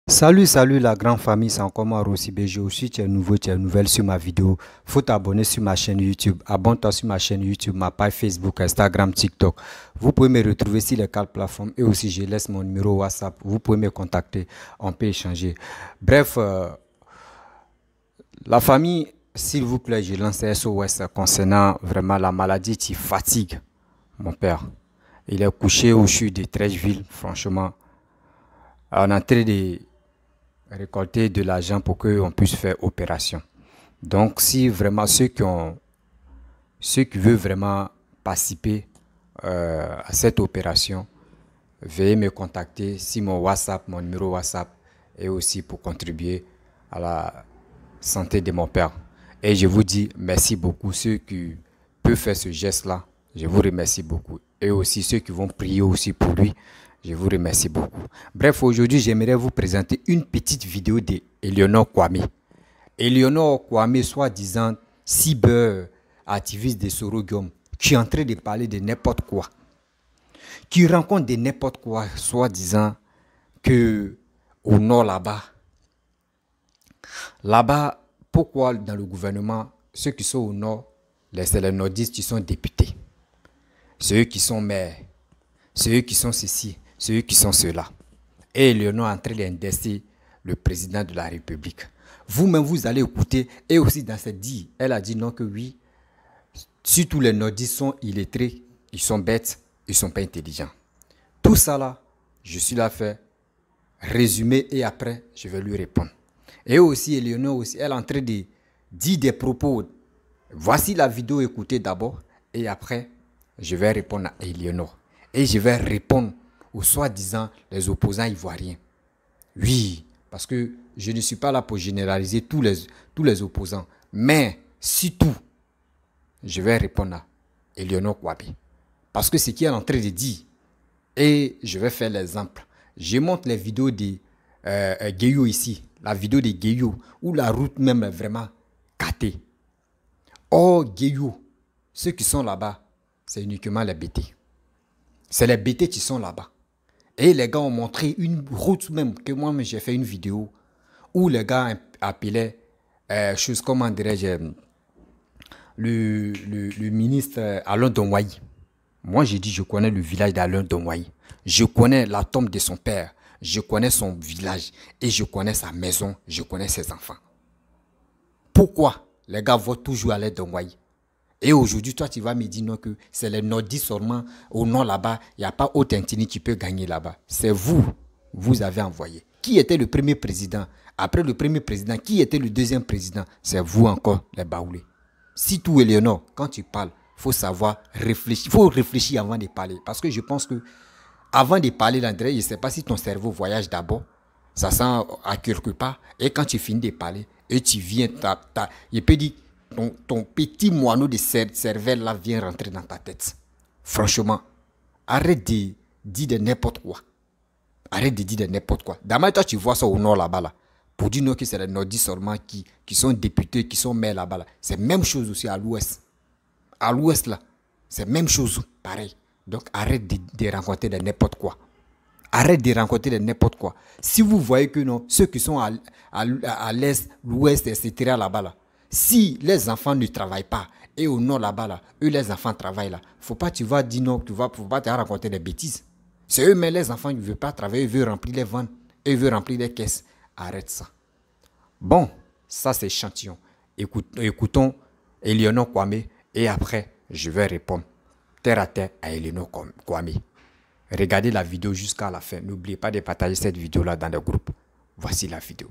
Salut la grande famille, c'est encore moi Rossi BG. Aussi, tu es nouveau, tu es nouvelle sur ma vidéo. Faut t'abonner sur ma chaîne YouTube. Abonne-toi sur ma chaîne YouTube, ma page Facebook, Instagram, TikTok. Vous pouvez me retrouver sur les quatre plateformes et aussi je laisse mon numéro WhatsApp. Vous pouvez me contacter, on peut échanger. Bref, la famille, s'il vous plaît, je lance SOS concernant vraiment la maladie qui fatigue mon père. Il est couché au CHU de Trècheville, franchement. On est en train de récolter de l'argent pour qu'on puisse faire opération. Donc, si vraiment ceux qui veulent vraiment participer à cette opération, veuillez me contacter sur mon WhatsApp, mon numéro WhatsApp, et aussi pour contribuer à la santé de mon père. Et je vous dis merci beaucoup, ceux qui peuvent faire ce geste-là, je vous remercie beaucoup. Et aussi ceux qui vont prier aussi pour lui, je vous remercie beaucoup. Bref, aujourd'hui, j'aimerais vous présenter une petite vidéo d'Eleonore Kwame. Eleonore Kwame, soi-disant cyber activiste de Sorogium, qui est en train de parler de n'importe quoi, qui rencontre de n'importe quoi, soi-disant que au nord là-bas, pourquoi dans le gouvernement, ceux qui sont au nord, c'est les nordistes qui sont députés, ceux qui sont maires, ceux qui sont ceci, ceux qui sont ceux-là. Et Eleonore est en train d'indexer le président de la République. Vous-même, vous allez écouter. Et aussi dans cette dit, elle a dit non que oui, si tous les nordistes sont illettrés, ils sont bêtes, ils ne sont pas intelligents. Tout ça là, je suis là fait résumer et après, je vais lui répondre. Et aussi, Eleonore aussi, elle est en train de dire des propos. Voici la vidéo, écoutez d'abord. Et après, je vais répondre à Eleonore. Et je vais répondre aux soi-disant les opposants ivoiriens. Oui, parce que je ne suis pas là pour généraliser tous les opposants. Mais, surtout, je vais répondre à Eleonore Kwame. Parce que c'est ce qu'elle est en train de dire. Et je vais faire l'exemple. Je montre les vidéos de Guéyou ici. La vidéo de Guéyou, où la route même est vraiment gâtée. Oh, Guéyou, ceux qui sont là-bas, c'est uniquement les BT. C'est les BT qui sont là-bas. Et les gars ont montré une route même, que moi-même j'ai fait une vidéo, où les gars appelaient, chose comment dirais-je, le ministre Alain Donwayi. Moi j'ai dit je connais le village d'Alain Donwayi. Je connais la tombe de son père. Je connais son village. Et je connais sa maison. Je connais ses enfants. Pourquoi les gars votent toujours Alain Donwayi? Et aujourd'hui, toi, tu vas me dire non que c'est les nordistes seulement au nord là-bas. Il n'y a pas autre Intini qui peut gagner là-bas. C'est vous avez envoyé. Qui était le premier président? Après le premier président, qui était le deuxième président? C'est vous encore, les baoulés. Si tout Eleonore, quand tu parles, il faut savoir réfléchir. Il faut réfléchir avant de parler. Parce que je pense que avant de parler, l'André, je ne sais pas si ton cerveau voyage d'abord. Ça sent à quelque part. Et quand tu finis de parler, et tu viens, il peut dire, ton petit moineau de cervelle là vient rentrer dans ta tête. Franchement, arrête de dire de n'importe quoi. Arrête de dire de n'importe quoi. D'abord, toi, tu vois ça au nord là-bas. Là, pour dire non que c'est les nordistes seulement qui sont députés, qui sont maires là-bas. Là. C'est la même chose aussi à l'ouest. À l'ouest, là, c'est la même chose. Pareil. Donc, arrête de rencontrer de n'importe quoi. Arrête de rencontrer de n'importe quoi. Si vous voyez que non, ceux qui sont à l'est, l'ouest, etc. là-bas, là, si les enfants ne travaillent pas, et au nord là-bas, là, eux les enfants travaillent là, faut pas tu vas dire non, faut pas te raconter des bêtises. C'est eux, mais les enfants ne veulent pas travailler, ils veulent remplir les ventes, ils veulent remplir les caisses. Arrête ça. Bon, ça c'est échantillon. Écoutons Eleonore Kwame et après, je vais répondre terre à terre à Eleonore Kwame. Regardez la vidéo jusqu'à la fin. N'oubliez pas de partager cette vidéo-là dans le groupe. Voici la vidéo.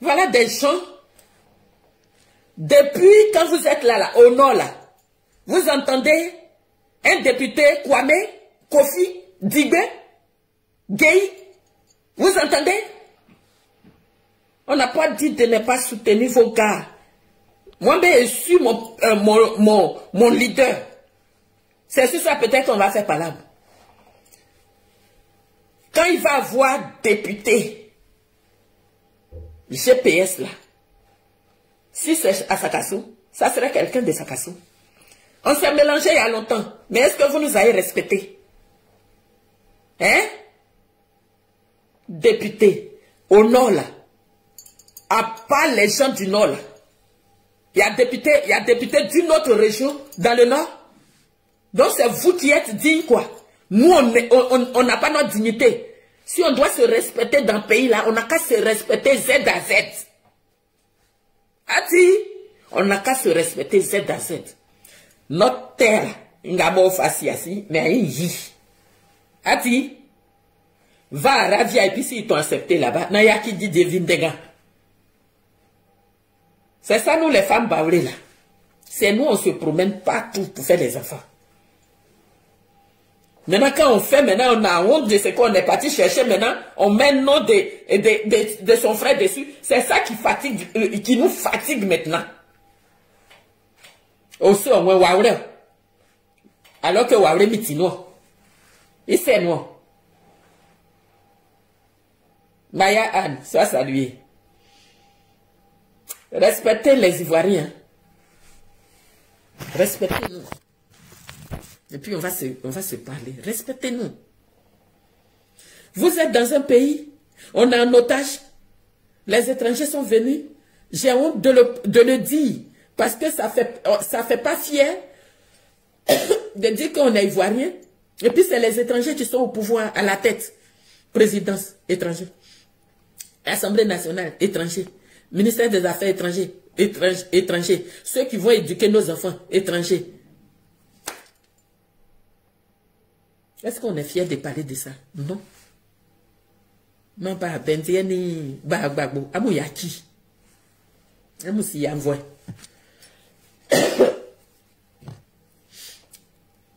Voilà des gens, depuis quand vous êtes là, au nord, là, vous entendez un député Kwame, Kofi, Digbe, Gay, vous entendez? On n'a pas dit de ne pas soutenir vos gars. Moi, je suis mon leader. C'est sur ça peut-être qu'on va faire palabre. Quand il va avoir député, GPS là, si c'est à Sakassou, ça serait quelqu'un de Sakassou. On s'est mélangé il y a longtemps, mais est-ce que vous nous avez respectés? Hein? Député, au nord là, à part les gens du nord là, il y a député d'une autre région dans le nord. Donc c'est vous qui êtes digne quoi. Nous on n'a pas notre dignité. Si on doit se respecter dans le pays là, on n'a qu'à se respecter Z à Z. Ati, on n'a qu'à se respecter Z à Z. Notre terre, ngabo fasiasi, mais yi. Ati, va à Ravia et puis s'ils t'ont accepté là-bas, n'a y'a qui dit devine des gars. C'est ça nous les femmes baoulées là. C'est nous on se promène partout pour faire les enfants. Maintenant quand on fait, maintenant on a honte de ce qu'on est parti chercher, maintenant on met le nom de son frère dessus. C'est ça qui fatigue, qui nous fatigue maintenant. Aussi on voit waoulé. Alors que waoulé mitino. Et c'est nous. Maya Anne, sois salué. Respectez les Ivoiriens. Respectez-nous. Et puis on va se parler. Respectez-nous. Vous êtes dans un pays, on a un otage. Les étrangers sont venus. J'ai honte de le dire. Parce que ça fait pas fier de dire qu'on est Ivoirien. Et puis c'est les étrangers qui sont au pouvoir, à la tête. Présidence, étranger. Assemblée nationale, étranger. Ministère des Affaires étrangères, étrangers. Ceux qui vont éduquer nos enfants, étrangers. Est-ce qu'on est fier de parler de ça? Non. Non, pas Benzieni, Bagbo, Amouyaki. Amousi Yamvoy.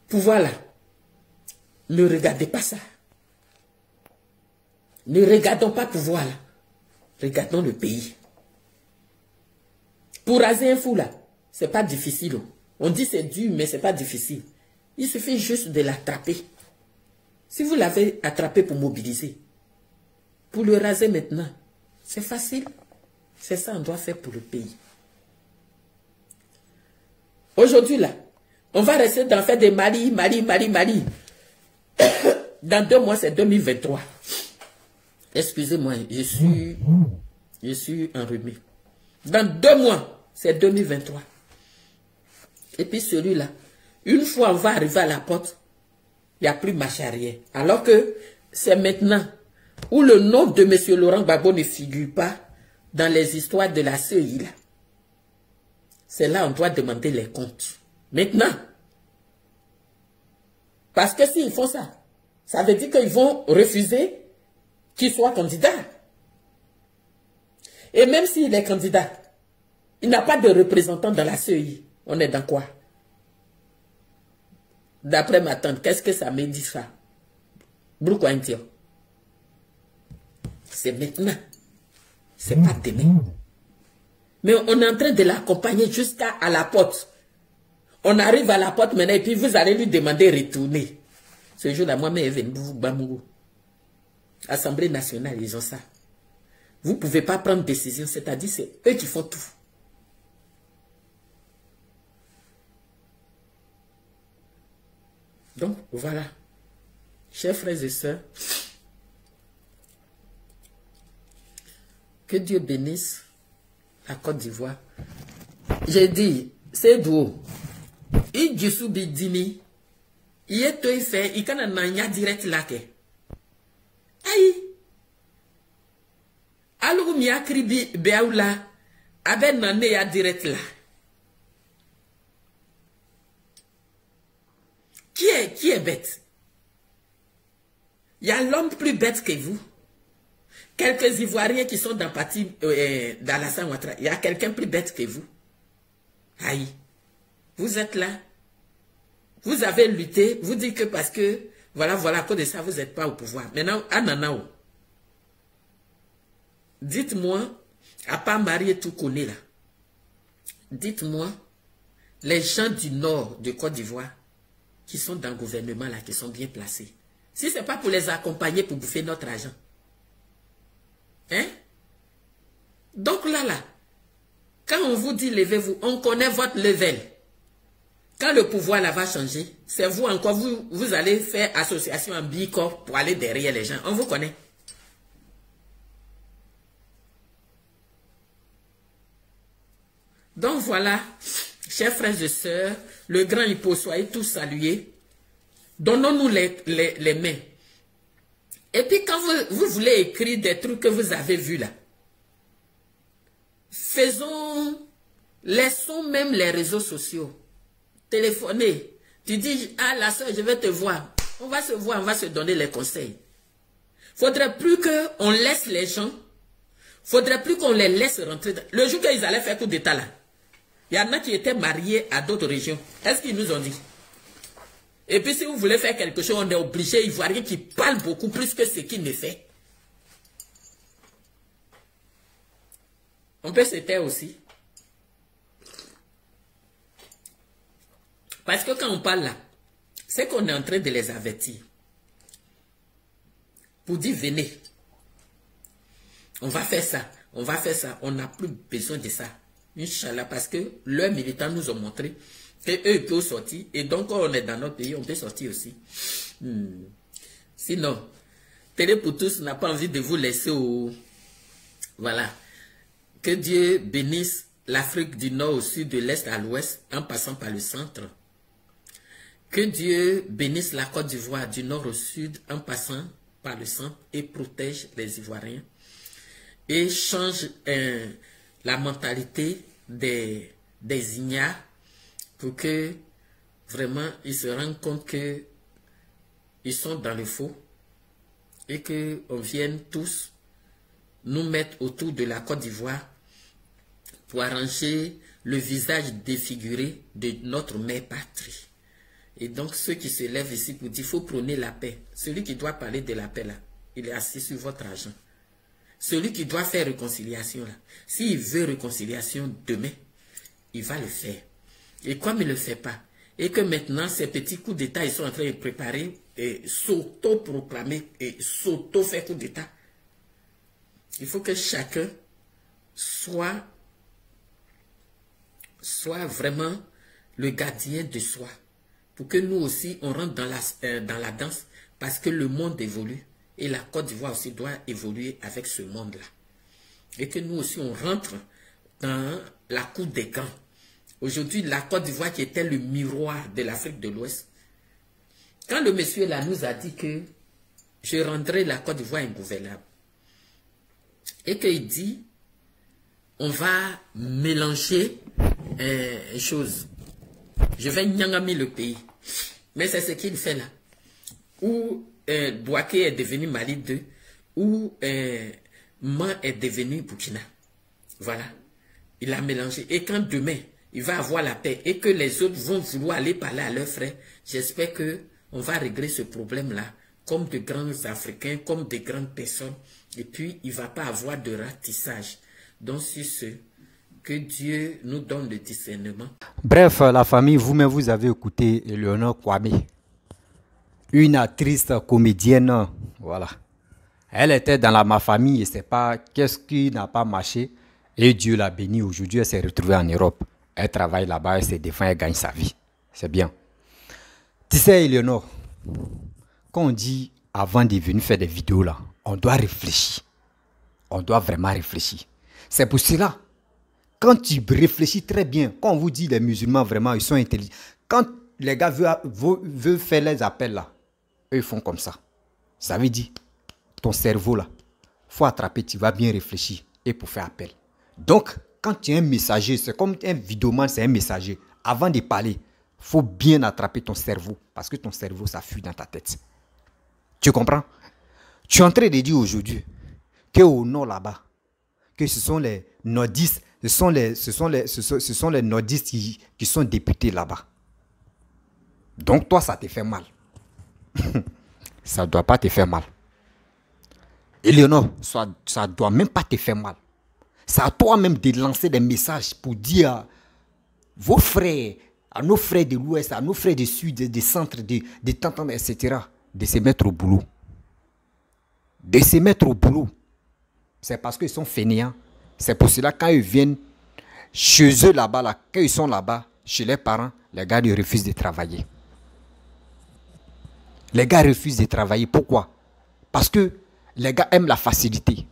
Pouvoir là. Ne regardez pas ça. Ne regardons pas pouvoir là. Regardons le pays. Pour raser un fou là, c'est pas difficile. On dit c'est dur, mais c'est pas difficile. Il suffit juste de l'attraper. Si vous l'avez attrapé pour mobiliser, pour le raser maintenant, c'est facile. C'est ça qu'on doit faire pour le pays. Aujourd'hui là, on va rester dans le fait de Mali. Dans 2 mois, c'est 2023. Excusez-moi, je suis enrhumé. Dans 2 mois, c'est 2023. Et puis celui-là, une fois on va arriver à la porte, il n'y a plus marche arrière. Alors que c'est maintenant où le nom de M. Laurent Gbagbo ne figure pas dans les histoires de la CEI. C'est là on doit demander les comptes. Maintenant. Parce que s'ils font ça, ça veut dire qu'ils vont refuser qu'il soit candidat. Et même s'il est candidat, il n'a pas de représentant dans la CEI. On est dans quoi? D'après ma tante, qu'est-ce que ça me dit ça? C'est maintenant. C'est pas demain. Mais on est en train de l'accompagner jusqu'à la porte. On arrive à la porte maintenant et puis vous allez lui demander de retourner. Ce jour-là, moi-même, je venu Assemblée nationale, ils ont ça. Vous ne pouvez pas prendre décision, c'est-à-dire c'est eux qui font tout. Donc, voilà. Chers frères et sœurs, que Dieu bénisse la Côte d'Ivoire. J'ai dit, c'est d'où? Il dit dimi. Il est tout fait, il can en direct là que. Aïe. Alors, mi a kribi beaula, aben nane ya direct là. Qui est bête? Il y a l'homme plus bête que vous. Quelques Ivoiriens qui sont dans le parti d'Alassane Ouattara, il y a quelqu'un plus bête que vous. Aïe. Vous êtes là. Vous avez lutté. Vous dites que parce que, voilà, à cause de ça, vous n'êtes pas au pouvoir. Maintenant, Ananao. Dites-moi, à part Marie tout connaît là. Dites-moi, les gens du nord de Côte d'Ivoire, qui sont dans le gouvernement là, qui sont bien placés. Si ce n'est pas pour les accompagner pour bouffer notre argent. Hein? Donc là, quand on vous dit levez-vous, on connaît votre level. Quand le pouvoir là va changer, c'est vous encore, vous allez faire association en bicorp pour aller derrière les gens. On vous connaît. Donc voilà, chers frères et sœurs, le grand Hippo, soyez tous salués. Donnons-nous les mains. Et puis quand vous voulez écrire des trucs que vous avez vus là, laissons même les réseaux sociaux. Téléphonez. Tu dis, ah la soeur, je vais te voir. On va se voir, on va se donner les conseils. Faudrait plus qu'on laisse les gens, faudrait plus qu'on les laisse rentrer. Le jour qu'ils allaient faire coup d'état là, il y en a qui étaient mariés à d'autres régions. Est-ce qu'ils nous ont dit? Et puis si vous voulez faire quelque chose, on est obligé, Ivoiriens qui parlent beaucoup plus que ce qu'il ne fait. On peut se taire aussi. Parce que quand on parle là, c'est qu'on est en train de les avertir. Pour dire, venez. On va faire ça, on va faire ça. On n'a plus besoin de ça. Inch'Allah, parce que leurs militants nous ont montré qu'eux ils peuvent sortir. Et donc, quand on est dans notre pays, on peut sortir aussi. Sinon, Télé pour tous n'a pas envie de vous laisser au... Voilà. Que Dieu bénisse l'Afrique du Nord au sud, de l'Est à l'Ouest, en passant par le centre. Que Dieu bénisse la Côte d'Ivoire du Nord au Sud, en passant par le centre, et protège les Ivoiriens. Et change la mentalité des ignares pour que vraiment ils se rendent compte que ils sont dans le faux et qu'on vienne tous nous mettre autour de la Côte d'Ivoire pour arranger le visage défiguré de notre mère patrie. Et donc ceux qui se lèvent ici pour dire qu'il faut prôner la paix, celui qui doit parler de la paix là, il est assis sur votre argent. Celui qui doit faire réconciliation là, s'il veut réconciliation demain, il va le faire. Et comme il ne le fait pas, et que maintenant ces petits coups d'État, ils sont en train de préparer et s'auto-proclamer et s'auto-faire coup d'État, il faut que chacun soit vraiment le gardien de soi. Pour que nous aussi, on rentre dans la danse, parce que le monde évolue. Et la Côte d'Ivoire aussi doit évoluer avec ce monde-là. Et que nous aussi, on rentre dans la cour des grands. Aujourd'hui, la Côte d'Ivoire qui était le miroir de l'Afrique de l'Ouest. Quand le monsieur là nous a dit que je rendrai la Côte d'Ivoire ingouvernable, et qu'il dit, on va mélanger les choses. Je vais nyangami le pays. Mais c'est ce qu'il fait là. Où Bouaké est devenu Mali 2, où Man est devenu Burkina. Voilà. Il a mélangé. Et quand demain, il va avoir la paix et que les autres vont vouloir aller parler à leurs frères, j'espère qu'on va régler ce problème-là comme de grands Africains, comme de grandes personnes. Et puis, il ne va pas avoir de ratissage. Donc, sur ce, que Dieu nous donne le discernement. Bref, la famille, vous-même, vous avez écouté Eleonore Kwame, une actrice comédienne, voilà. Elle était dans ma famille, je ne sais pas qu'est-ce qui n'a pas marché. Et Dieu l'a bénie. Aujourd'hui, elle s'est retrouvée en Europe. Elle travaille là-bas, elle se défend, elle gagne sa vie. C'est bien. Tu sais, Eleonore, quand on dit avant de venir faire des vidéos là, on doit réfléchir. On doit vraiment réfléchir. C'est pour cela, quand tu réfléchis très bien, quand on vous dit les musulmans vraiment, ils sont intelligents. Quand les gars veulent faire les appels là, eux ils font comme ça. Ça veut dire, ton cerveau là, il faut attraper, tu vas bien réfléchir et pour faire appel. Donc, quand tu es un messager, c'est comme un vidéoman, c'est un messager. Avant de parler, il faut bien attraper ton cerveau parce que ton cerveau, ça fuit dans ta tête. Tu comprends? Tu es en train de dire aujourd'hui qu'au nord là-bas, que ce sont les nordistes, ce sont les nordistes qui sont députés là-bas. Donc toi, ça te fait mal. Ça ne doit pas te faire mal. Eleonore, ça ne doit même pas te faire mal. C'est à toi-même de lancer des messages pour dire à vos frères, à nos frères de l'Ouest, à nos frères du Sud, des centres, de t'entendre, etc., de se mettre au boulot. De se mettre au boulot. C'est parce qu'ils sont fainéants. C'est pour cela quand ils viennent chez eux là-bas, là, quand ils sont là-bas, chez les parents, les gars ils refusent de travailler. Les gars refusent de travailler. Pourquoi? Parce que les gars aiment la facilité.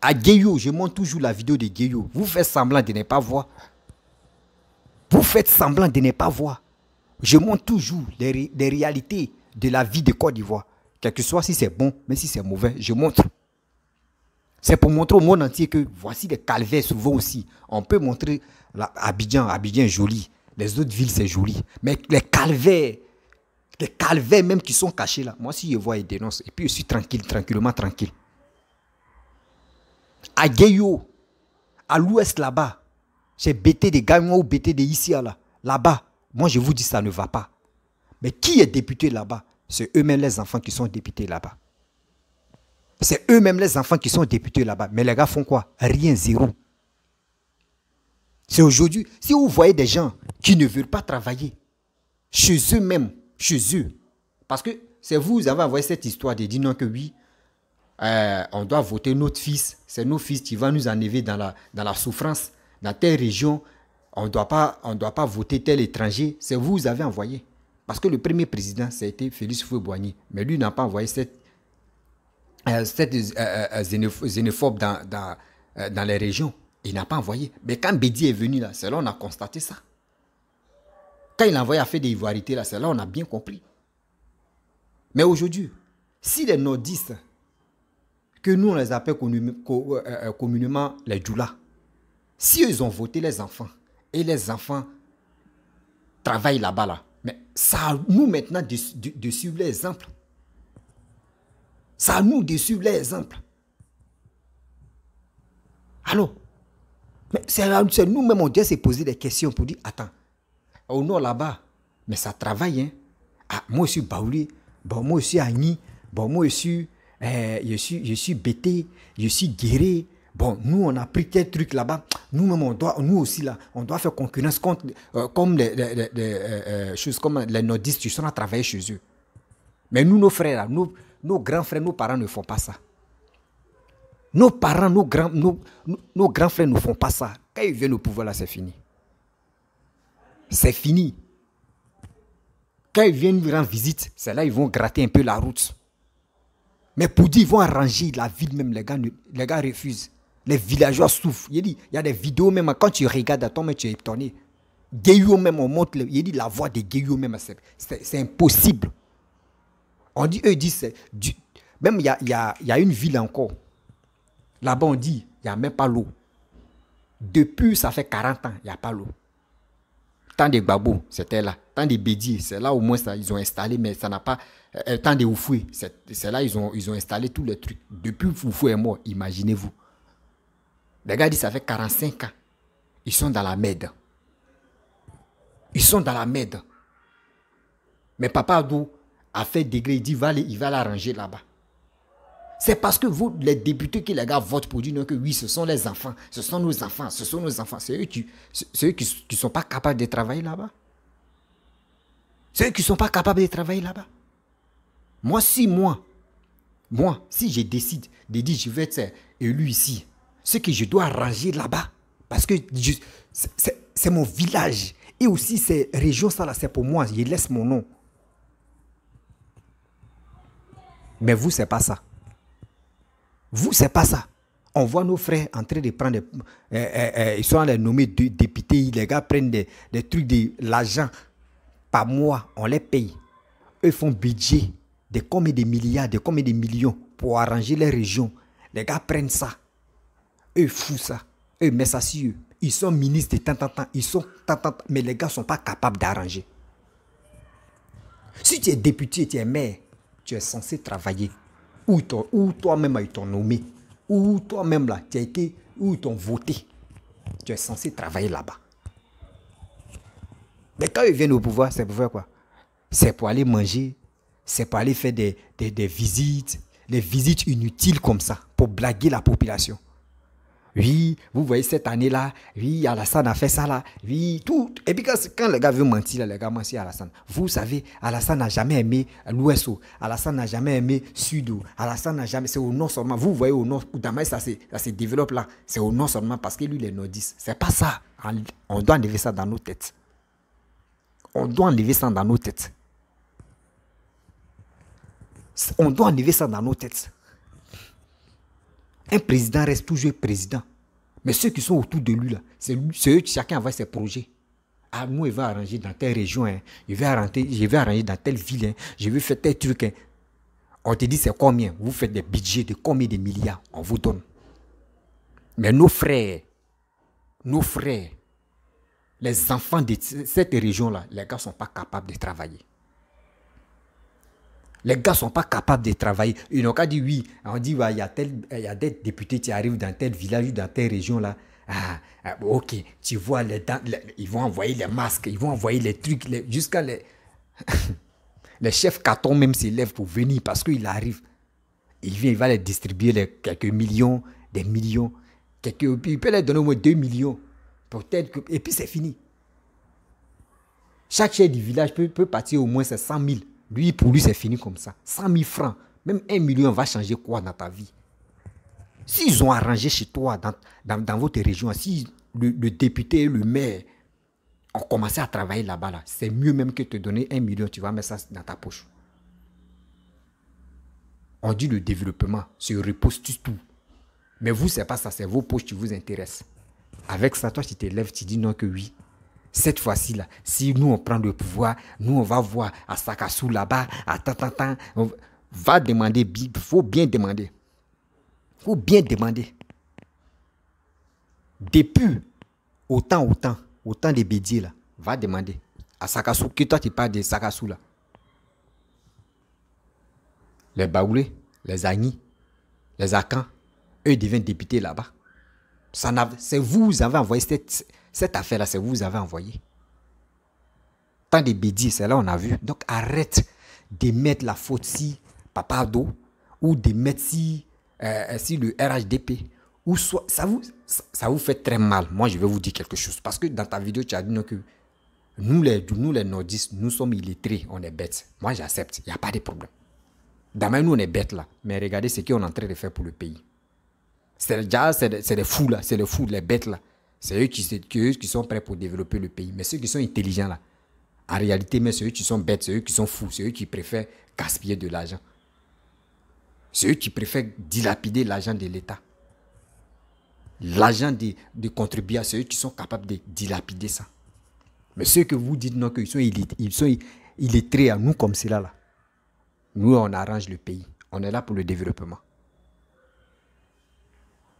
À Guéyo, je montre toujours la vidéo de Guéyo. Vous faites semblant de ne pas voir. Vous faites semblant de ne pas voir. Je montre toujours les réalités de la vie de Côte d'Ivoire. Quel que soit si c'est bon, mais si c'est mauvais, je montre. C'est pour montrer au monde entier que voici des calvaires souvent aussi. On peut montrer Abidjan est joli. Les autres villes, c'est joli. Mais les calvaires même qui sont cachés là, moi si je vois, ils dénoncent. Et puis je suis tranquillement tranquille. À Guéyo, à l'ouest là-bas, j'ai bêté des gagnants ou bêté des ici là-bas. Moi je vous dis ça ne va pas. Mais qui est député là-bas? C'est eux-mêmes les enfants qui sont députés là-bas. C'est eux-mêmes les enfants qui sont députés là-bas. Mais les gars font quoi? Rien, zéro. C'est aujourd'hui, si vous voyez des gens qui ne veulent pas travailler, chez eux-mêmes, chez eux, parce que c'est vous avez envoyé cette histoire de dire non que oui, on doit voter notre fils, c'est nos fils qui vont nous enlever dans la souffrance, dans telle région, on ne doit pas voter tel étranger, c'est vous avez envoyé. Parce que le premier président, ça a été Félix Houphouët-Boigny, mais lui n'a pas envoyé cette xénophobe dans les régions. Il n'a pas envoyé. Mais quand Bédi est venu là, c'est là on a constaté ça. Quand il a envoyé à faire des ivoirités là, c'est là on a bien compris. Mais aujourd'hui, si les nordistes, que nous on les appelle communément les djoulas, si ils ont voté les enfants, et les enfants travaillent là-bas là, mais ça à nous maintenant de suivre l'exemple. Ça à nous de suivre l'exemple. Alors, c'est nous-mêmes, on doit se poser des questions pour dire, attends, au nord là-bas, mais ça travaille, hein. Ah, moi je suis Baoulé, bon, moi je suis Agni, bon, moi je suis Bété, je suis Guéré. Bon, nous on a pris tel truc là-bas, nous-mêmes nous aussi là, on doit faire concurrence contre, comme choses comme les nordistes qui sont à travailler chez eux. Mais nous, nos frères là, nos grands frères, nos parents ne font pas ça. Nos parents, nos grands frères ne font pas ça. Quand ils viennent au pouvoir là, c'est fini. C'est fini. Quand ils viennent nous rendre visite, c'est là qu'ils vont gratter un peu la route. Mais pour dire qu'ils vont arranger la ville même, les gars refusent. Les villageois souffrent. Il y a des vidéos même, quand tu regardes à toi, tu es étonné. Guéyo même, on montre, il dit la voix de Guéyo même, c'est impossible. On dit, eux ils disent, même il y a une ville encore. Là-bas, on dit, il n'y a même pas l'eau. Depuis, ça fait 40 ans, il n'y a pas l'eau. Tant de Gbagbo, c'était là. Tant de Bédié, c'est là au moins ça, ils ont installé, mais ça n'a pas... tant de Houphouët, c'est là ils ont installé tous les trucs. Depuis Houphouët est mort, imaginez-vous. Les gars disent, ça fait 45 ans. Ils sont dans la merde. Ils sont dans la merde. Mais Papa Adou a fait degré, il dit, il va l'arranger là-bas. C'est parce que vous, les députés que les gars votent pour dire que oui, ce sont les enfants, ce sont nos enfants, ce sont nos enfants. C'est eux qui ne sont pas capables de travailler là-bas. C'est eux qui ne sont pas capables de travailler là-bas. Moi, si je décide de dire je vais être élu ici, ce que je dois arranger là-bas, parce que c'est mon village. Et aussi, ces régions, ça là, c'est pour moi. Je laisse mon nom. Mais vous, c'est pas ça. Vous, c'est pas ça. On voit nos frères en train de prendre ils sont allés nommer députés, les gars prennent des trucs de l'argent par mois, on les paye. Eux font budget de combien de milliards, de combien de millions pour arranger les régions. Les gars prennent ça. Eux font ça. Eux mettent ça sur eux. Ils sont ministres de tant. Ils sont mais les gars ne sont pas capables d'arranger. Si tu es député, tu es maire, tu es censé travailler. Ou toi-même ils t'ont nommé, ou toi-même là, tu as été, ou ils t'ont voté. Tu es censé travailler là-bas. Mais quand ils viennent au pouvoir, c'est pour faire quoi? C'est pour aller manger, c'est pour aller faire des visites, des visites inutiles comme ça, pour blaguer la population. Oui, vous voyez cette année-là, oui, Alassane a fait ça là, oui, tout. Et puis quand les gars veulent mentir, les gars mentent à Alassane. Vous savez, Alassane n'a jamais aimé l'Ouest, Alassane n'a jamais aimé Sud, Alassane n'a jamais, c'est au nord seulement. Vous voyez au nord, Damaï, ça se développe là, c'est au nord seulement parce que lui, il est nordiste. C'est pas ça. On doit enlever ça dans nos têtes. On doit enlever ça dans nos têtes. On doit enlever ça dans nos têtes. Un président reste toujours président. Mais ceux qui sont autour de lui, là, c'est eux, chacun envoie ses projets. Ah, moi, il va arranger dans telle région. Hein. Je vais arranger dans telle ville. Hein. Je vais faire tel truc. Hein. On te dit c'est combien? Vous faites des budgets de combien de milliards? On vous donne. Mais nos frères, les enfants de cette région-là, les gars ne sont pas capables de travailler. Les gars ne sont pas capables de travailler. Ils n'ont qu'à dire oui. On dit, ouais, il y a des députés qui arrivent dans tel village ou dans telle région-là. Ok, tu vois, ils vont envoyer les masques, ils vont envoyer les trucs, jusqu'à les... les chefs cartons même s'élèvent pour venir parce qu'il arrive. Il vient, il va les distribuer quelques millions, des millions. Il peut les donner au moins 2 millions. Et puis c'est fini. Chaque chef du village peut partir au moins 100 000. Lui, pour lui, c'est fini comme ça. 100 000 francs. Même 1 million va changer quoi dans ta vie? S'ils ont arrangé chez toi, dans votre région, si le député, le maire ont commencé à travailler là-bas, là, c'est mieux même que te donner 1 million, tu vas mettre ça dans ta poche. On dit le développement se repose sur tout. Mais vous, c'est pas ça, c'est vos poches qui vous intéressent. Avec ça, toi, tu te lèves, tu dis non que oui. Cette fois-ci, là, si nous, on prend le pouvoir, nous, on va voir à Sakassou là-bas, à Tantantan, on va demander, il faut bien demander. Il faut bien demander. Depuis autant de bédiers là, va demander à Sakassou, que toi tu parles de Sakassou là. Les Baoulés, les Agnis, les Akans, eux deviennent députés là-bas. C'est vous avez envoyé cette affaire-là, c'est vous avez envoyé. Tant de bédiers, c'est là on a vu. Donc arrête de mettre la faute si Papa Ado ou de mettre si le RHDP. Ou soit, ça vous fait très mal. Moi, je vais vous dire quelque chose. Parce que dans ta vidéo, tu as dit non, que nous les nordistes, nous sommes illettrés, on est bêtes. Moi, j'accepte, il n'y a pas de problème. D'abord, nous, on est bêtes là. Mais regardez ce qu'on est en train de faire pour le pays. C'est des fous là, c'est les fous, les bêtes là. C'est eux qui sont prêts pour développer le pays. Mais ceux qui sont intelligents là, en réalité, mais c'est eux qui sont bêtes, c'est eux qui sont fous, c'est eux qui préfèrent gaspiller de l'argent. C'est eux qui préfèrent dilapider l'argent de l'État. L'argent des contribuables, c'est eux qui sont capables de dilapider ça. Mais ceux que vous dites non, qu'ils sont illettrés à nous comme cela là. Nous, on arrange le pays. On est là pour le développement.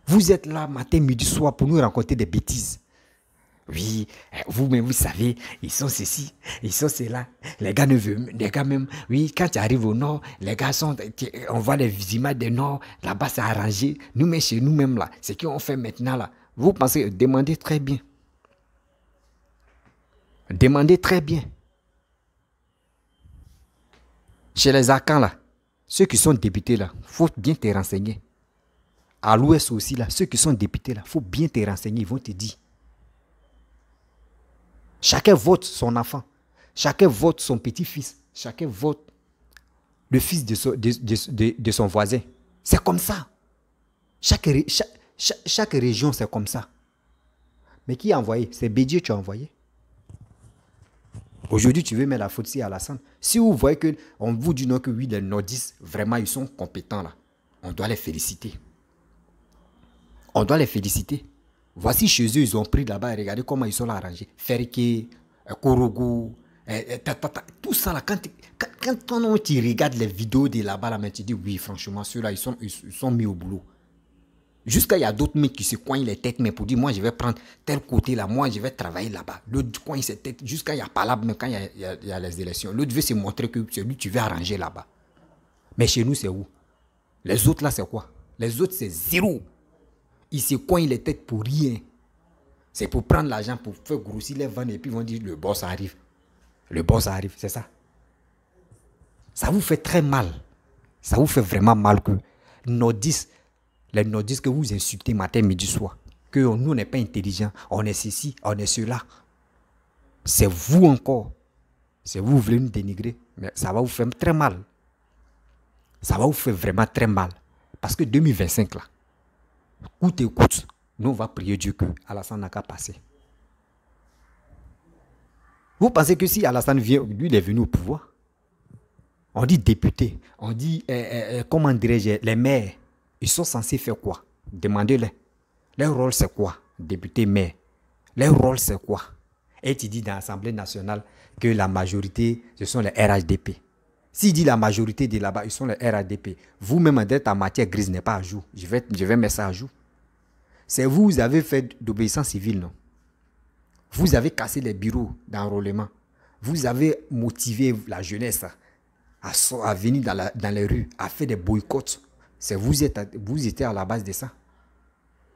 Vous êtes là matin, midi, soir pour nous raconter des bêtises. Oui, vous-même, vous savez, ils sont ceci, ils sont cela. Les gars même, oui, quand tu arrives au nord, les gars on voit les images du nord, là-bas c'est arrangé. Nous, mais chez nous-mêmes là, ce qu'on fait maintenant là, vous pensez, demandez très bien. Demandez très bien. Chez les Akans là, ceux qui sont députés là, il faut bien te renseigner. À l'ouest aussi là, ceux qui sont députés là, il faut bien te renseigner, ils vont te dire. Chacun vote son enfant. Chacun vote son petit-fils. Chacun vote le fils de son voisin. C'est comme ça. Chaque région, c'est comme ça. Mais qui a envoyé? C'est Bédié qui a envoyé. Aujourd'hui, tu veux mettre la faute à Alassane. Si vous voyez qu'on vous dit non que oui, les nordistes, vraiment, ils sont compétents là. On doit les féliciter. On doit les féliciter. Voici chez eux, ils ont pris là-bas et regardez comment ils sont là arrangés. Ferke, Korogo, tout ça là. Quand tu regardes les vidéos de là-bas, là, tu dis oui, franchement, ceux-là, ils sont mis au boulot. Jusqu'à il y a d'autres mecs qui se coignent les têtes, mais pour dire moi, je vais prendre tel côté là, moi, je vais travailler là-bas. L'autre coigne ses têtes, jusqu'à il n'y a pas là, même quand il y a les élections. L'autre veut se montrer que c'est lui, tu veux arranger là-bas. Mais chez nous, c'est où? Les autres là, c'est quoi? Les autres, c'est zéro. Ils se coignent les têtes pour rien. C'est pour prendre l'argent, pour faire grossir les ventes et puis ils vont dire le boss arrive. Le boss arrive, c'est ça. Ça vous fait très mal. Ça vous fait vraiment mal que les nordistes que vous insultez matin, midi, soir, que nous, on n'est pas intelligents, on est ceci, on est cela. C'est vous encore. C'est vous voulez nous dénigrer. Mais ça va vous faire très mal. Ça va vous faire vraiment très mal. Parce que 2025 là, coûte et coûte, nous on va prier Dieu que Alassane n'a qu'à passer. Vous pensez que si Alassane vient, lui, il est venu au pouvoir? On dit député, on dit, comment dirais-je, les maires, ils sont censés faire quoi? Demandez-les. Leur rôle, c'est quoi? Député, maire. Leur rôle, c'est quoi? Et tu dis dans l'Assemblée nationale que la majorité, ce sont les RHDP. S'il dit la majorité de là-bas, ils sont les RHDP. Vous-même, en tête, en matière grise n'est pas à jour. Je vais mettre ça à jour. C'est vous avez fait d'obéissance civile, non? Vous avez cassé les bureaux d'enrôlement. Vous avez motivé la jeunesse à venir dans les rues, à faire des boycotts. Vous étiez à la base de ça.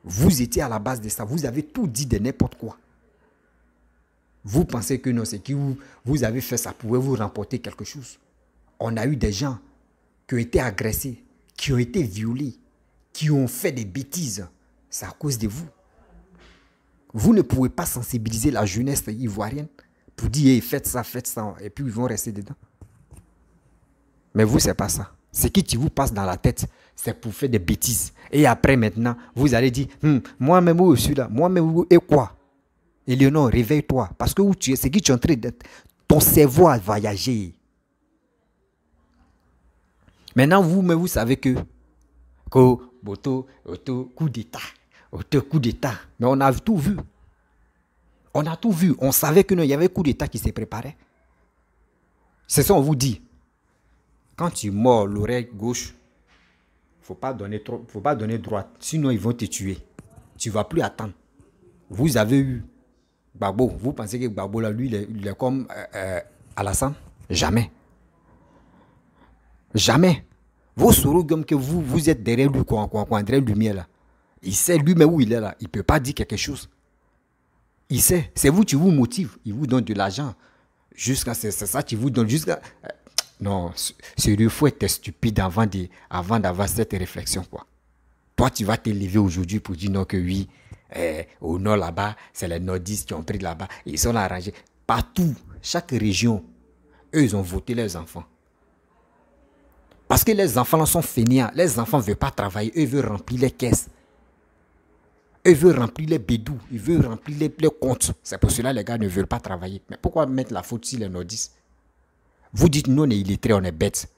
Vous étiez à la base de ça. Vous avez tout dit de n'importe quoi. Vous pensez que non, c'est que vous avez fait ça, pouvez vous remporter quelque chose. On a eu des gens qui ont été agressés, qui ont été violés, qui ont fait des bêtises. C'est à cause de vous. Vous ne pouvez pas sensibiliser la jeunesse ivoirienne pour dire hey, faites ça, et puis ils vont rester dedans. Mais vous, c'est pas ça. Ce qui vous passe dans la tête, c'est pour faire des bêtises. Et après, maintenant, vous allez dire, moi-même, où je suis là, moi-même, et quoi? Éléonore, réveille-toi. Parce que où tu es, c'est qui tu es en train d'être. Ton cerveau a voyagé. Maintenant, vous savez que Boto, coup d'État. Coup d'État. Mais on a tout vu. On a tout vu. On savait qu'il y avait coup d'État qui s'est préparé. C'est ça, on vous dit. Quand tu mords l'oreille gauche, faut pas donner droite. Sinon, ils vont te tuer. Tu ne vas plus attendre. Vous avez eu Gbagbo. Vous pensez que Gbagbo, là, lui, il est comme Alassane? Jamais. Jamais. Vos sourds comme que vous êtes derrière lui, derrière lumière là. Il sait lui-même où il est là. Il ne peut pas dire quelque chose. Il sait. C'est vous qui vous motive. Il vous donne de l'argent. C'est ça qui vous donne jusqu'à... Non, sérieux, il faut être stupide avant d'avoir cette réflexion, quoi. Toi, tu vas te lever aujourd'hui pour dire non que oui, au nord là-bas, c'est les nordistes qui ont pris là-bas. Ils sont arrangés. Partout, chaque région, eux, ils ont voté leurs enfants. Parce que les enfants là sont fainéants. Les enfants ne veulent pas travailler. Eux, ils veulent remplir les caisses. Eux, ils veulent remplir les bédous. Ils veulent remplir les comptes. C'est pour cela que les gars ne veulent pas travailler. Mais pourquoi mettre la faute sur les nordistes? Vous dites, nous, on est illettrés, on est bêtes.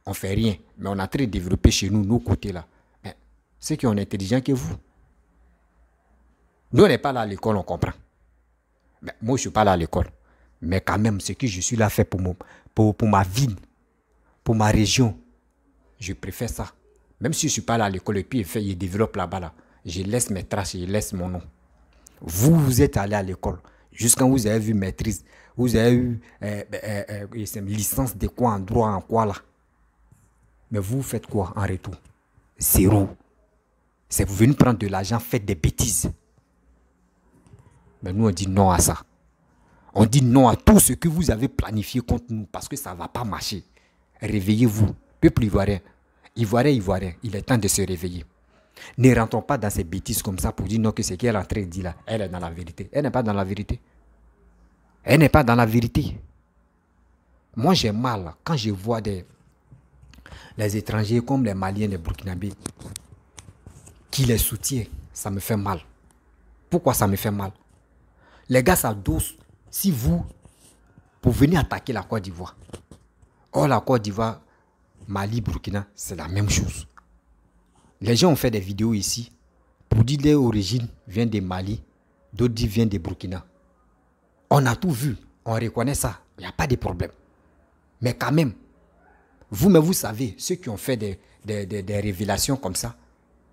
On ne fait rien. Mais on a très développé chez nous, nos côtés là. Mais ceux qui sont intelligents que vous. Nous, on n'est pas là à l'école, on comprend. Mais moi, je ne suis pas là à l'école. Mais quand même, ce que je suis là fait pour ma ville, pour ma région, je préfère ça. Même si je ne suis pas là à l'école et puis il développe là-bas, là, je laisse mes traces, je laisse mon nom. Vous êtes allé à l'école. Jusqu'à vous avez vu maîtrise, vous avez eu licence de quoi en droit, en quoi là. Mais vous faites quoi en retour? Zéro. C'est vous venez prendre de l'argent, faites des bêtises. Mais nous on dit non à ça. On dit non à tout ce que vous avez planifié contre nous parce que ça ne va pas marcher. Réveillez-vous. Peuple ivoirien, ivoirien, il est temps de se réveiller. Ne rentrons pas dans ces bêtises comme ça pour dire non que ce qu'elle est en train de dire là, elle est dans la vérité. Elle n'est pas dans la vérité. Elle n'est pas dans la vérité. Moi j'ai mal quand je vois les étrangers comme les Maliens, les Burkinabés, qui les soutiennent. Ça me fait mal. Pourquoi ça me fait mal? Les gars s'adossent si vous, pour venir attaquer la Côte d'Ivoire. Or la Côte d'Ivoire, Mali, Burkina, c'est la même chose. Les gens ont fait des vidéos ici pour dire que l'origine vient de Mali, d'autres disent vient de Burkina. On a tout vu, on reconnaît ça, il n'y a pas de problème. Mais quand même, vous-même vous savez, ceux qui ont fait des révélations comme ça,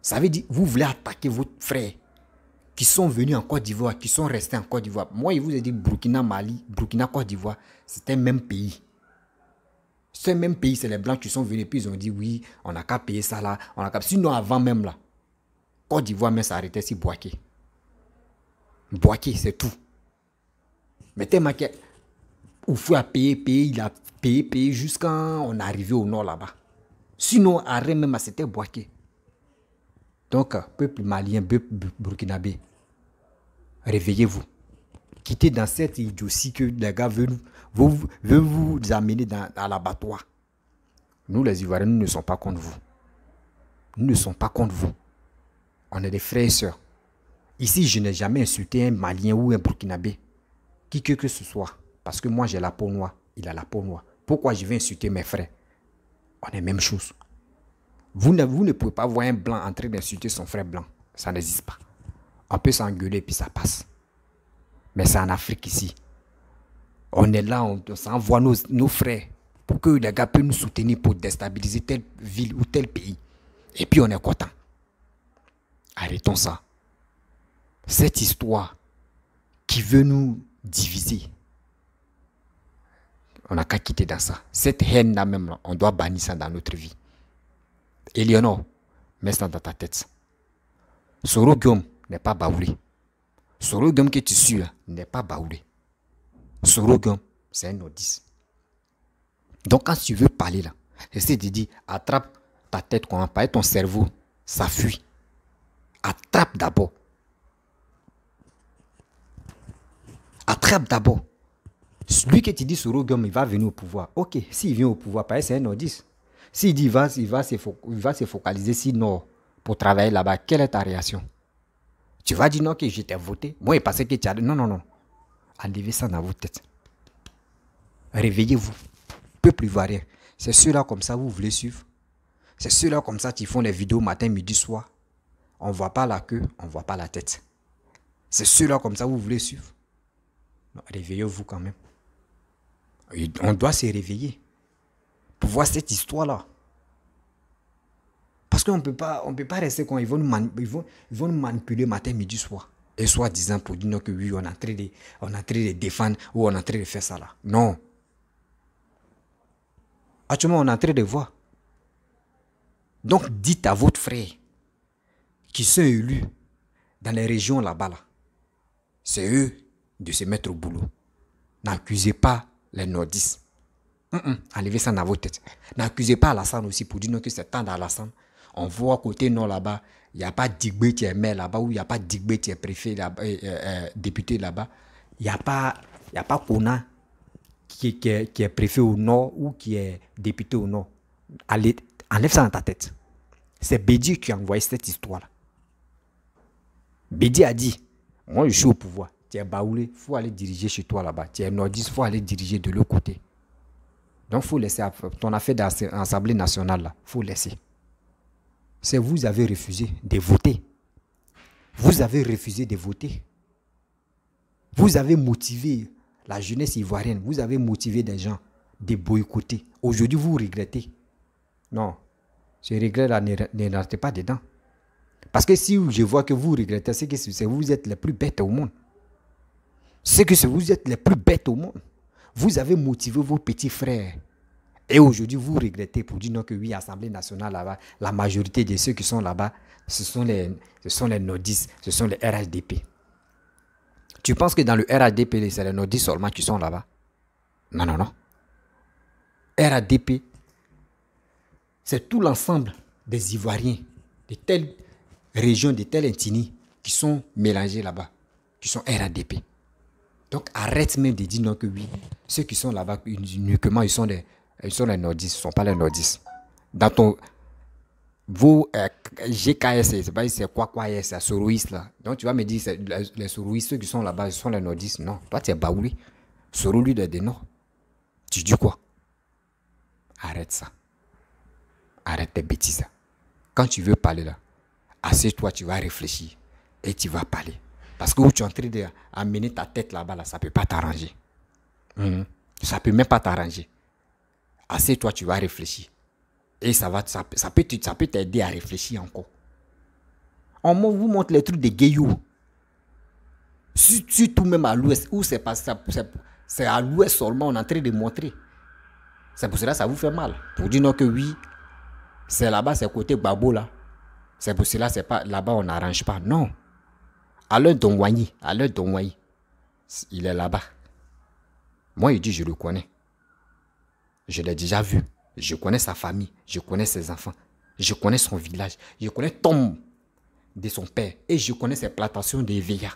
ça veut dire vous voulez attaquer votre frère qui sont venus en Côte d'Ivoire, qui sont restés en Côte d'Ivoire. Moi, je vous ai dit Burkina, Mali, Burkina, Côte d'Ivoire, c'est un même pays. C'est le même pays, c'est les Blancs qui sont venus, puis ils ont dit oui, on n'a qu'à payer ça là. Sinon, avant même là, Côte d'Ivoire même s'arrêtait si Boaké. Boaké, c'est tout. Mais tellement que Oufou a payé, il a payé jusqu'à on est arrivé au nord là-bas. Sinon, arrêt même, c'était Boaké. Donc, peuple malien, peuple burkinabé, réveillez-vous. Quittez dans cette idiotie que les gars veulent vous amener à l'abattoir. Nous, les Ivoiriens, nous ne sommes pas contre vous. Nous ne sommes pas contre vous. On est des frères et sœurs. Ici, je n'ai jamais insulté un Malien ou un Burkinabé. Qui que ce soit. Parce que moi, j'ai la peau noire, il a la peau noire. Pourquoi je vais insulter mes frères? On est même chose. Vous ne pouvez pas voir un blanc en train d'insulter son frère blanc. Ça n'existe pas. On peut s'engueuler puis ça passe. Mais c'est en Afrique ici. On est là, on s'envoie nos frères pour que les gars puissent nous soutenir pour déstabiliser telle ville ou tel pays. Et puis on est content. Arrêtons ça. Cette histoire qui veut nous diviser, on n'a qu'à quitter dans ça. Cette haine-là même, on doit bannir ça dans notre vie. Eleonore, mets ça dans ta tête. Sorogum n'est pas baoulé. Sorogum que tu suis n'est pas baoulé. Sorogum, c'est un nodis. Donc quand tu veux parler là, essaie de dire, attrape ta tête quand on parle, ton cerveau, ça fuit. Attrape d'abord. Attrape d'abord. Celui que tu dis Sorogum, il va venir au pouvoir. Ok, s'il vient au pouvoir, c'est un nordiste. S'il dit il va se focaliser sur Nord pour travailler là-bas, quelle est ta réaction? Tu vas dire non que je t'ai voté. Moi, il pensait que tu as... Non, non, non. Enlevez ça dans votre tête. Réveillez-vous. Peuple ivoirien. C'est ceux-là comme ça vous voulez suivre. C'est ceux-là comme ça qui font les vidéos matin, midi, soir. On ne voit pas la queue, on ne voit pas la tête. C'est ceux-là comme ça vous voulez suivre. Réveillez-vous quand même. On doit se réveiller pour voir cette histoire-là. Parce qu'on ne peut pas rester quand ils vont nous manipuler matin, midi, soir. Et soit disant pour dire que oui, on est en train de défendre ou on est en train de faire ça là. Non. Actuellement, on est en train de voir. Donc, dites à votre frère qui sont élus dans les régions là-bas, là, c'est eux de se mettre au boulot. N'accusez pas les nordistes. Enlevez ça dans votre tête. N'accusez pas Alassane aussi pour dire que c'est tant d'Alassane. On voit côté nord là-bas, il n'y a pas Digbe qui est maire là-bas, ou il n'y a pas Digbe qui est préfet là-bas, député là-bas. Il n'y a pas Kona qui est préfet au nord ou qui est député au nord. Enlève ça dans ta tête. C'est Bédi qui a envoyé cette histoire-là. Bédi a dit, moi je suis au pouvoir. Tu es baoulé, il faut aller diriger chez toi là-bas. Tu es nordiste, il faut aller diriger de l'autre côté. Donc il faut laisser ton affaire d'Assemblée nationale là, il faut laisser. C'est vous avez refusé de voter. Vous avez refusé de voter. Vous avez motivé la jeunesse ivoirienne, vous avez motivé des gens de boycotter. Aujourd'hui, vous regrettez. Non, ce regret-là ne rentrez pas dedans. Parce que si je vois que vous regrettez, c'est que vous êtes les plus bêtes au monde. C'est que vous êtes les plus bêtes au monde. Vous avez motivé vos petits frères. Et aujourd'hui, vous regrettez pour dire non que oui, Assemblée nationale là-bas, la majorité de ceux qui sont là-bas, ce sont les nordistes, ce sont les RHDP. Tu penses que dans le RHDP, c'est les nordistes seulement qui sont là-bas? Non, non, non. RHDP, c'est tout l'ensemble des Ivoiriens, de telles régions, de telles ethnies qui sont mélangés là-bas, qui sont RHDP. Donc arrête même de dire non que oui, ceux qui sont là-bas, uniquement, ils sont les nordistes, ce ne sont pas les nordistes. Dans ton... Vos GKS, c'est quoi, c'est Soroïs là. Donc tu vas me dire, les Soroïs, ceux qui sont là-bas, ce sont les nordistes. Non, toi tu es baouli. Soro lui de nord. Tu dis quoi? Arrête ça. Arrête tes bêtises. Quand tu veux parler là, assieds-toi, tu vas réfléchir et tu vas parler. Parce que où tu es en train d'amener ta tête là-bas, là, ça ne peut pas t'arranger. Ça ne peut même pas t'arranger. Assieds-toi, tu vas réfléchir. Et ça peut t'aider à réfléchir encore. On vous montre les trucs de Guéyou. Surtout même à l'ouest, où c'est à l'ouest seulement, on est en train de montrer. C'est pour cela que ça vous fait mal. Pour dire non que oui, c'est là-bas, c'est côté Babo là. C'est pour cela que pas là-bas, on n'arrange pas. Non. À l'heure d'Onwani, il est là-bas. Moi, il dit, je le connais. Je l'ai déjà vu. Je connais sa famille. Je connais ses enfants. Je connais son village. Je connais Tom de son père. Et je connais ses plantations de Veilla.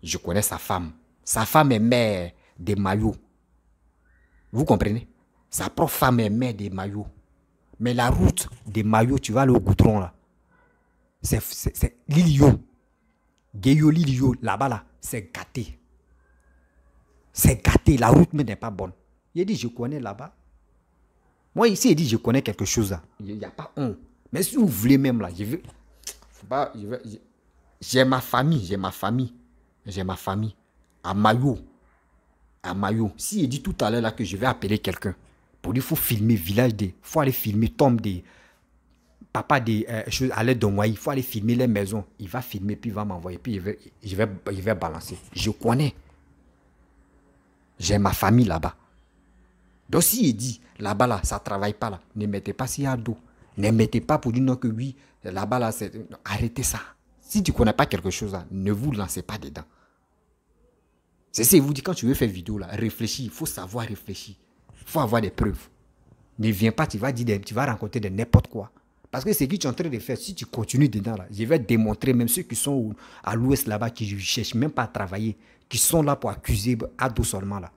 Je connais sa femme. Sa femme est mère des maillots. Vous comprenez? Sa propre femme est mère des maillots. Mais la route des maillots, tu vas aller au goudron là. C'est l'Ilio. Guéyo l'Ilio, là-bas là, c'est gâté. C'est gâté, la route même n'est pas bonne. Il a dit, je connais là-bas. Moi, ici, il dit, je connais quelque chose là. Il n'y a pas un. Mais si vous voulez même là, je veux... J'ai ma famille, j'ai ma famille. J'ai ma famille. À Mayo. À Mayo. Si il dit tout à l'heure là que je vais appeler quelqu'un, pour lui, il faut filmer village des... Il faut aller filmer tombe des... Papa des choses à l'aide de il faut aller filmer les maisons. Il va filmer, puis il va m'envoyer, puis je vais balancer. Je connais. J'ai ma famille là-bas. Donc si il dit, là-bas là, ça ne travaille pas là, ne mettez pas si à dos. Ne mettez pas pour dire non que oui, là-bas là, c'est... Arrêtez ça. Si tu ne connais pas quelque chose là, ne vous lancez pas dedans. C'est ça, il vous dit, quand tu veux faire vidéo là, réfléchis, il faut savoir réfléchir. Il faut avoir des preuves. Ne viens pas, tu vas rencontrer de n'importe quoi. Parce que ce que tu es en train de faire, si tu continues dedans là, je vais démontrer, même ceux qui sont à l'ouest là-bas, qui ne cherchent même pas à travailler, qui sont là pour accuser à dos seulement là.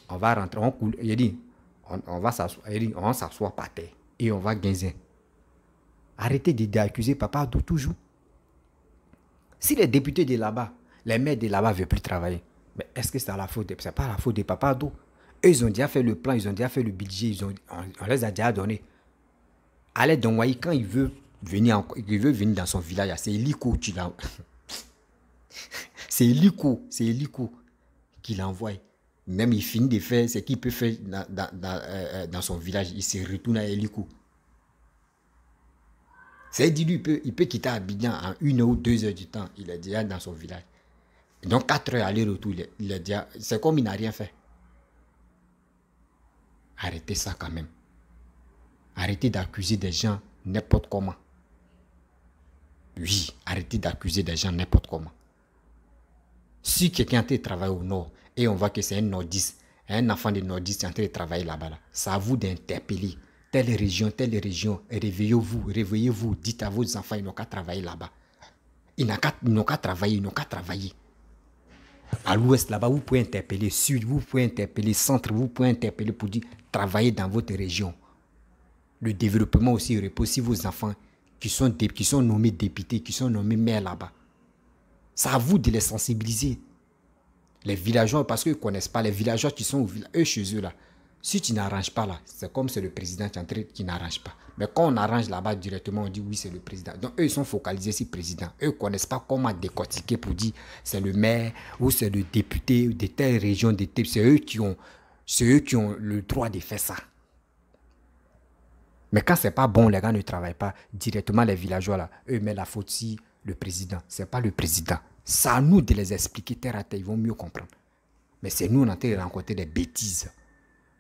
On va rentrer, on coule, il dit, on va s'asseoir par terre et on va gagner. Arrêtez d'accuser Papa Ado toujours. Si les députés de là-bas, les maires de là-bas ne veulent plus travailler, mais est-ce que c'est la faute? Ce n'est pas la faute de Papa Ado. Eux, ils ont déjà fait le plan, ils ont déjà fait le budget, on les a déjà donné. Allez, donc, quand il veut venir dans son village, c'est Eliko qui l'envoie. C'est Eliko qui l'envoie. Même il finit de faire ce qu'il peut faire dans son village, il se retourne à Eliko. C'est-à-dire il peut quitter Abidjan en 1 ou 2 heures du temps. Il est déjà dans son village. Donc 4 heures aller-retour, il est déjà... C'est comme il n'a rien fait. Arrêtez ça quand même. Arrêtez d'accuser des gens n'importe comment. Oui, arrêtez d'accuser des gens n'importe comment. Si quelqu'un est en train de travailler au nord et on voit que c'est un nordiste, un enfant de nordiste est en train de travailler là-bas, c'est à vous d'interpeller. Telle région, réveillez-vous, dites à vos enfants, ils n'ont qu'à travailler là-bas. Ils n'ont qu'à travailler, À l'ouest là-bas, vous pouvez interpeller, sud, vous pouvez interpeller, centre, vous pouvez interpeller pour dire, travaillez dans votre région. Le développement aussi repose sur vos enfants qui sont nommés députés, qui sont nommés maires là-bas. C'est à vous de les sensibiliser. Les villageois, parce qu'ils ne connaissent pas, les villageois qui sont eux chez eux là, si tu n'arranges pas là, c'est comme c'est le président qui n'arrange pas. Mais quand on arrange là-bas directement, on dit oui, c'est le président. Donc eux, ils sont focalisés sur le président. Eux ne connaissent pas comment décortiquer pour dire c'est le maire ou c'est le député de telle région, c'est eux qui ont le droit de faire ça. Mais quand c'est pas bon, les gars ne travaillent pas directement, les villageois là, eux mettent la faute sur le président. C'est pas le président. C'est à nous de les expliquer terre à terre, ils vont mieux comprendre. Mais c'est nous, on est en train de rencontrer des bêtises.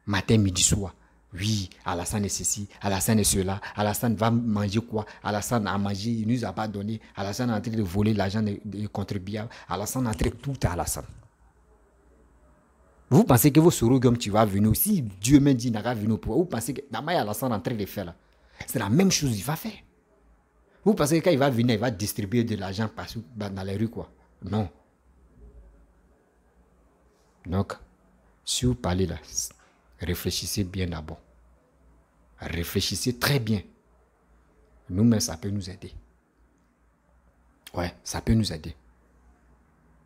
Matin, midi, soir. Oui, Alassane est ceci, Alassane est cela, Alassane va manger quoi, Alassane a mangé, il nous a pas donné, Alassane est en train de voler l'argent des contribuables, Alassane est en train de tout à Alassane. Vous pensez que vos sorogum, tu vas venir, si Dieu me dit n'a pas venir pour vous pensez que Namaya Alassane est en train de faire là. C'est la même chose qu'il va faire. Vous pensez que quand il va venir, il va distribuer de l'argent partout dans les rues quoi. Non. Donc, si vous parlez là, réfléchissez bien d'abord. Réfléchissez très bien. Nous-mêmes, ça peut nous aider. Ouais, ça peut nous aider.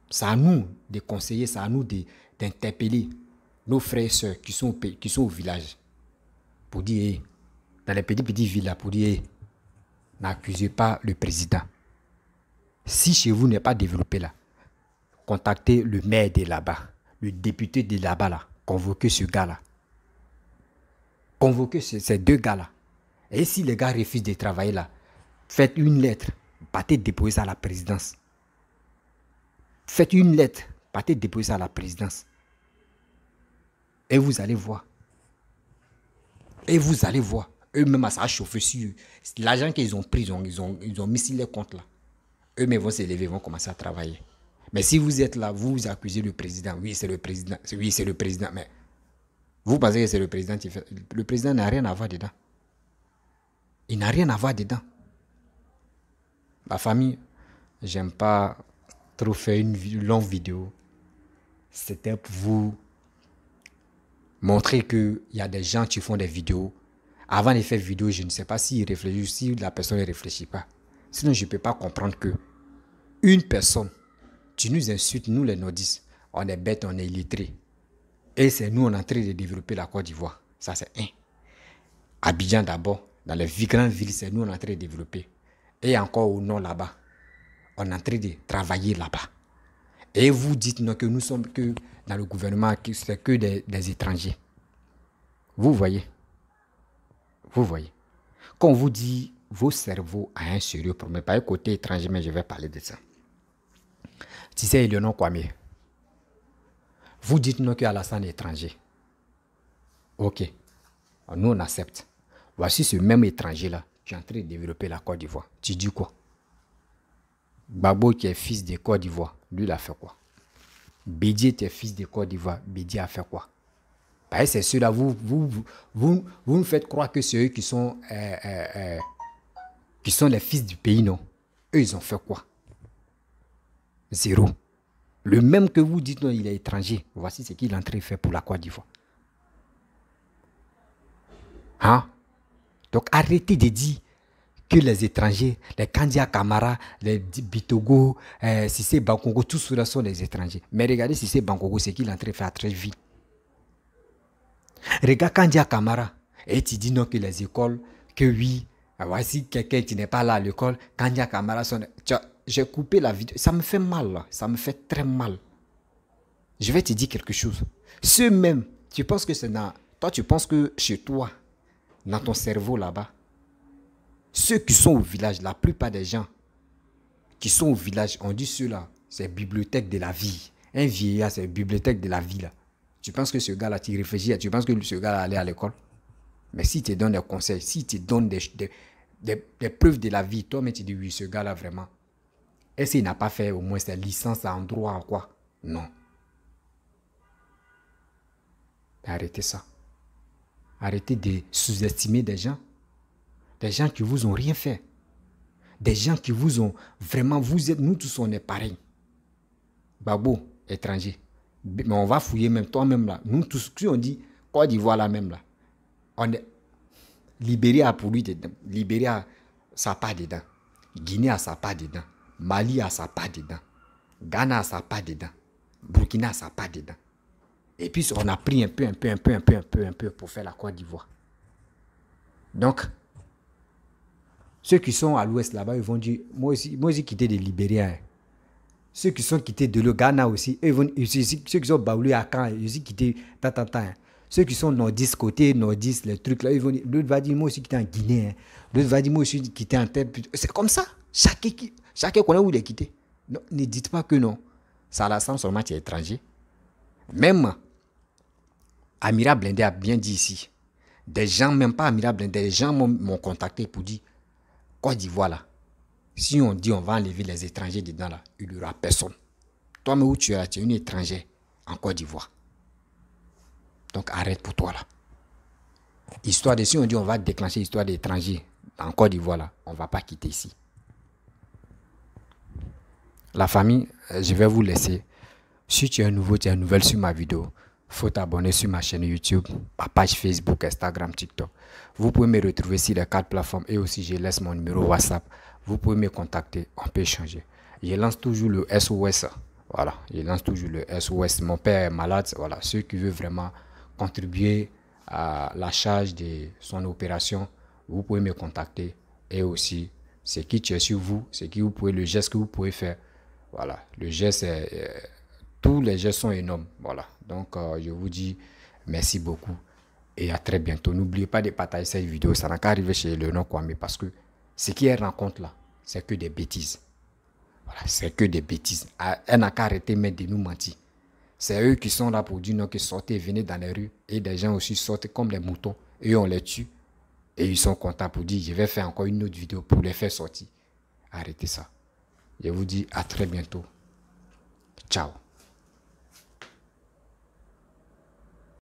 C'est à nous de conseiller, c'est à nous d'interpeller nos frères et sœurs qui sont au village. Pour dire, hey, dans les petits villages, pour dire, hey, n'accusez pas le président. Si chez vous n'est pas développé là, contactez le maire de là-bas, le député de là-bas là, convoquez ce gars-là. Convoquez ces 2 gars-là. Et si les gars refusent de travailler là, faites une lettre, partez déposer ça à la présidence. Faites une lettre, partez déposer ça à la présidence. Et vous allez voir. Et vous allez voir. Eux-mêmes, ça a chauffé sur eux. L'argent qu'ils ont pris, ils ont mis sur les comptes là. Eux-mêmes vont s'élever, vont commencer à travailler. Mais si vous êtes là, vous accusez le président. Oui, c'est le président. Oui, c'est le président. Mais vous pensez que c'est le président qui fait. Le président n'a rien à voir dedans. Il n'a rien à voir dedans. Ma famille, j'aime pas trop faire une longue vidéo. C'était pour vous montrer qu'il y a des gens qui font des vidéos. Avant de faire vidéo, je ne sais pas s'ils réfléchissent, si la personne ne réfléchit pas. Sinon, je ne peux pas comprendre que une personne, tu nous insultes, nous les nordistes, on est bêtes, on est illettrés. Et c'est nous, on est en train de développer la Côte d'Ivoire. Ça, c'est un. Abidjan d'abord, dans les grandes villes, c'est nous, on est en train de développer. Et encore au nord là-bas, on est en train de travailler là-bas. Et vous dites non, que nous sommes que dans le gouvernement, que c'est que des étrangers. Vous voyez. Vous voyez. Quand on vous dit, vos cerveaux a un sérieux problème, pas un côté étranger, mais je vais parler de ça. Si c'est Eleonore Kwame, vous dites non qu'Alassane est étranger. Ok. Nous, on accepte. Voici ce même étranger-là qui est en train de développer la Côte d'Ivoire. Tu dis quoi? Gbagbo qui est fils de Côte d'Ivoire, lui, il a fait quoi? Bédié était fils de Côte d'Ivoire, Bédié a fait quoi? C'est ceux-là, vous nous faites croire que c'est eux qui sont les fils du pays, non? Eux, ils ont fait quoi? Zéro. Le même que vous dites, non, il est étranger. Voici ce qu'il est en train de faire pour la Côte d'Ivoire. Hein? Donc, arrêtez de dire que les étrangers, les Kandia Kamara, les Bitogo, Sissé Bankongo, tous ceux-là sont des étrangers. Mais regardez Sissé Bankongo, c'est qu'il est en train de faire très vite. Regarde Kandia Kamara, et tu dis non que les écoles, que oui, voici quelqu'un qui n'est pas là à l'école, Kandia Kamara sont... J'ai coupé la vidéo, ça me fait mal là, ça me fait très mal. Je vais te dire quelque chose. Ceux-mêmes, tu penses que c'est dans... Toi, tu penses que chez toi, dans ton cerveau là-bas, ceux qui sont au village, la plupart des gens qui sont au village, on dit ceux-là, c'est bibliothèque de la vie. Un vieillard, c'est bibliothèque de la vie là. Tu penses que ce gars-là, tu réfléchis, tu penses que ce gars-là allait à l'école? Mais si tu te donnes des conseils, si tu te donnes des preuves de la vie, toi-même tu dis oui, ce gars-là vraiment. Est-ce qu'il n'a pas fait au moins sa licence en droit ou quoi? Non. Arrêtez ça. Arrêtez de sous-estimer des gens. Des gens qui vous ont rien fait. Des gens qui vous ont vraiment... Nous tous, on est pareils. Gbagbo, étranger. Mais on va fouiller même toi-même là. Nous tous, si on dit Côte d'Ivoire là même là, on est... Libéria pour lui dedans. Libéria, ça part dedans. Guinée a sa part dedans. Mali a sa part dedans. Ghana a sa part dedans. Burkina a sa part dedans. Et puis on a pris un peu pour faire la Côte d'Ivoire. Donc, ceux qui sont à l'ouest là-bas, ils vont dire, moi aussi quitté de Libéria. Hein. Ceux qui sont quittés de le Ghana aussi, ceux qui sont baoulés à Caen, ils aussi quitté hein. Ceux qui sont nordistes, côté nordistes, les trucs là, ils vont dire, l'autre va dire, moi aussi quitté en Guinée. Hein. L'autre va dire, moi aussi quitté en terre. C'est comme ça. Chacun connaît où il est quitté. Non, ne dites pas que non. Ça ressemble seulement tu es étranger. Même Amira Blindé a bien dit ici. Des gens, même pas Amira Blindé, des gens m'ont contacté pour dire Côte d'Ivoire là. Si on dit on va enlever les étrangers dedans là, il n'y aura personne. Toi, mais où tu es une étrangère en Côte d'Ivoire. Donc arrête pour toi là. Histoire de si on dit on va déclencher l'histoire d'étrangers en Côte d'Ivoire là, on ne va pas quitter ici. La famille, je vais vous laisser. Si tu es nouveau, tu es nouvelle sur ma vidéo, il faut t'abonner sur ma chaîne YouTube, ma page Facebook, Instagram, TikTok. Vous pouvez me retrouver sur les 4 plateformes et aussi je laisse mon numéro WhatsApp. Vous pouvez me contacter, on peut échanger. Je lance toujours le SOS. Voilà, je lance toujours le SOS. Mon père est malade. Voilà, ceux qui veulent vraiment contribuer à la charge de son opération, vous pouvez me contacter. Et aussi, ce qui tient sur vous, le geste que vous pouvez faire. Voilà, le geste, tous les gestes sont énormes. Voilà, donc je vous dis merci beaucoup et à très bientôt. N'oubliez pas de partager cette vidéo. Ça n'a qu'à arriver chez Eleonore Kwame parce que ce qui est rencontre là, c'est que des bêtises. Voilà, c'est que des bêtises. Elle n'a qu'à arrêter même de nous mentir. C'est eux qui sont là pour dire non, que sortez, venez dans les rues. Et des gens aussi sortent comme les moutons. Et on les tue. Et ils sont contents pour dire, je vais faire encore une autre vidéo pour les faire sortir. Arrêtez ça. Je vous dis à très bientôt. Ciao.